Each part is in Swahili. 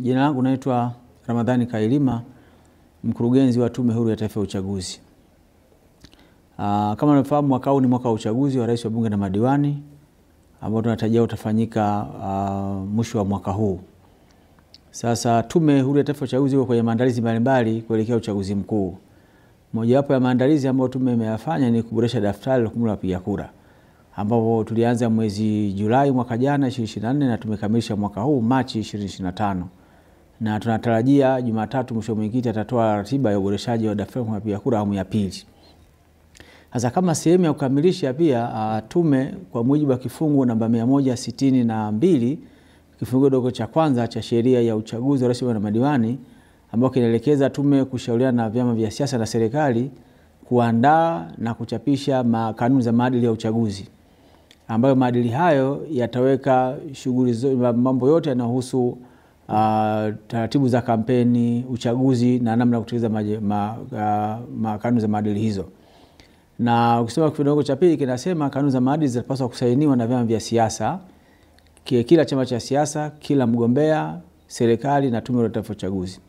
Jina langu naitwa Ramadhani Kailima, mkurugenzi wa Tume Huru ya Taifa ya Uchaguzi. Kama unafahamu, mwaka huu ni mwaka wa uchaguzi wa rais, wa bunge na madiwani ambao tunatarajia utafanyika mwisho wa mwaka huu. Sasa Tume Huru ya Taifa ya Uchaguzi iko kwenye maandalizi mbalimbali kuelekea uchaguzi mkuu. Mojawapo ya maandalizi ambayo tume imeyafanya ni kuboresha daftari la kudumu la wapiga kura, ambapo tulianza mwezi Julai mwaka jana 2024 na tumekamilisha mwaka huu Machi 2025. Na tunatarajia Jumatatu mwisho mwenyekiti atatoa ratiba ya uboreshaji wa daftari la wapiga kura awamu ya pili. Sasa kama sehemu ya kukamilisha pia tume kwa mujibu wa kifungu namba 162 kifungu dogo cha kwanza cha sheria ya uchaguzi wa rais na madiwani, ambao kinaelekeza tume kushauriana na vyama vya siasa na serikali kuandaa na kuchapisha kanuni za maadili ya uchaguzi, ambayo maadili hayo yataweka mambo yote yanayohusu taratibu za kampeni, uchaguzi na namna ya kutekeleza kanuni za maadili hizo. Na ukisoma kifungu cha pili kinasema kanuni za maadili zinapaswa kusainiwa na vyama vya siasa, kila chama cha siasa, kila mgombea, serikali na Tume Huru ya Taifa ya Uchaguzi.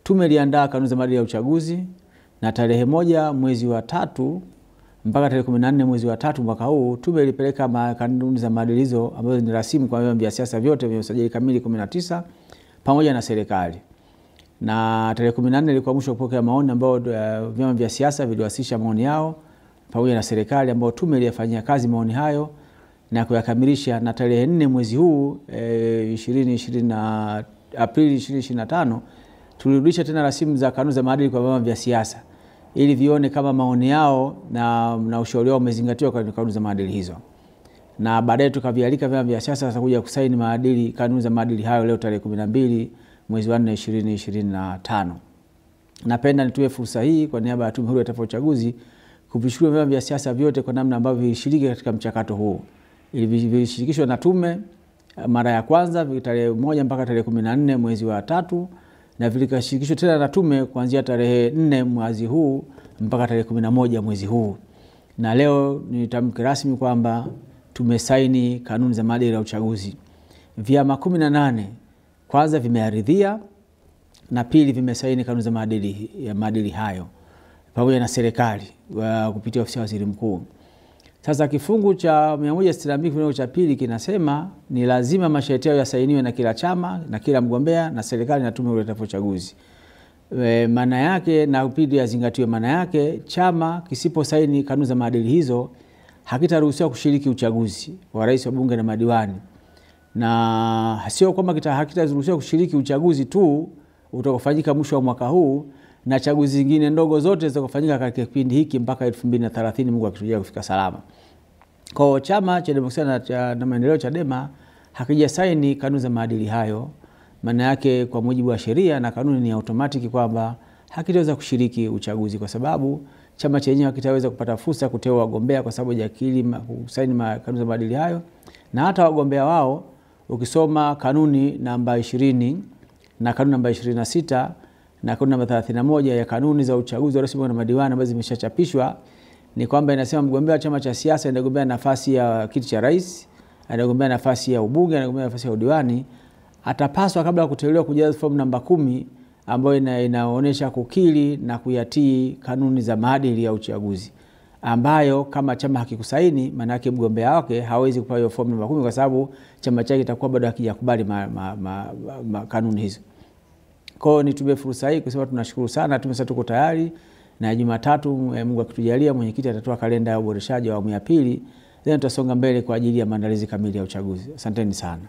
Tume iliandaa kanuni za maadili ya uchaguzi na tarehe 1 mwezi wa 3 mpaka tarehe 14 mwezi wa 3 mwaka huu tume ilipeleka kanuni za maadili hizo ambazo ni rasimu kwa vyama vya siasa vyote vyenye usajili kamili 19 pamoja na serikali. Na tarehe 14 ilikuwa mwisho kupokea maoni ambao vyama vya siasa viliwasilisha maoni yao pamoja na serikali, ambao tume iliyafanyia kazi maoni hayo na kuyakamilisha, na tarehe 4 mwezi huu Aprili 2025 tulirudisha tena rasimu za kanuni za maadili kwa vyama vya siasa ili vione kama maoni yao na ushauri wao umezingatiwa kwa kanuni za maadili hizo. Na baadaye tukavialika vyama vya siasa sasa kuja kusaini kanuni za maadili hayo leo tarehe 12 mwezi wa 4 2025. Napenda nitoe fursa hii kwa niaba ya Tume Huru ya Taifa ya Uchaguzi kuvishukuru vyama vya siasa vyote kwa namna ambavyo vilishiriki katika mchakato huu. Vilishirikishwa na tume mara ya kwanza tarehe 1 mpaka tarehe 14 mwezi wa 3, na vilikashirikishwa tena na tume kuanzia tarehe 4 mwezi huu mpaka tarehe 11 mwezi huu. Na leo nitamke rasmi kwamba tumesaini kanuni za maadili ya uchaguzi. Vyama 18 kwanza vimearidhia, na pili vimesaini kanuni za maadili hayo pamoja na serikali kupitia ofisi ya waziri mkuu. Sasa kifungu cha 162 kifungu cha pili kinasema ni lazima masharti yao yasainiwe na kila chama na kila mgombea na serikali na Tume Huru ya Taifa ya Uchaguzi. Maana yake na upidi yazingatiwe, maana yake chama kisiposaini kanuni za maadili hizo hakitaruhusiwa kushiriki uchaguzi wa rais, wa bunge na madiwani. Na sio kwamba hakitaruhusiwa kushiriki uchaguzi tu utakofanyika mwisho wa mwaka huu, na chaguzi zingine ndogo zote zitakofanyika katika kipindi hiki mpaka 2030 Mungu akitujalia kufika salama. Kwa chama cha Demokrasia na Maendeleo Chadema hakijasaini kanuni za maadili hayo, maana yake kwa mujibu wa sheria na kanuni ni automatic kwamba hakitaweza kushiriki uchaguzi, kwa sababu chama chenyewe hakitaweza kupata fursa kuteua wagombea kwa sababu hajakiri kusaini kanuni za maadili hayo. Na hata wagombea wao, ukisoma kanuni namba 20 na kanuni namba 26 na kanuni namba 31 ya kanuni za uchaguzi wa rais na madiwani ambazo zimeshachapishwa, ni kwamba inasema mgombea wa chama cha siasa anagombea nafasi ya kiti cha rais, anagombea nafasi ya ubunge, anagombea nafasi ya udiwani, atapaswa kabla ya kuteuliwa kujaza fomu namba 10 ambayo inaonyesha kukiri na kuyatii kanuni za maadili ya uchaguzi, ambayo kama chama hakikusaini, maana yake mgombea wake hawezi kupewa hiyo fomu namba 10 kwa sababu chama chake kitakuwa bado hakijakubali kanuni hizo. Kwa hiyo nitumie fursa hii kusema tunashukuru sana, tumesema tuko tayari, na Jumatatu Mungu akitujalia mwenyekiti atatoa kalenda ya uboreshaji wa awamu ya pili, then tutasonga mbele kwa ajili ya maandalizi kamili ya uchaguzi. Asanteni sana.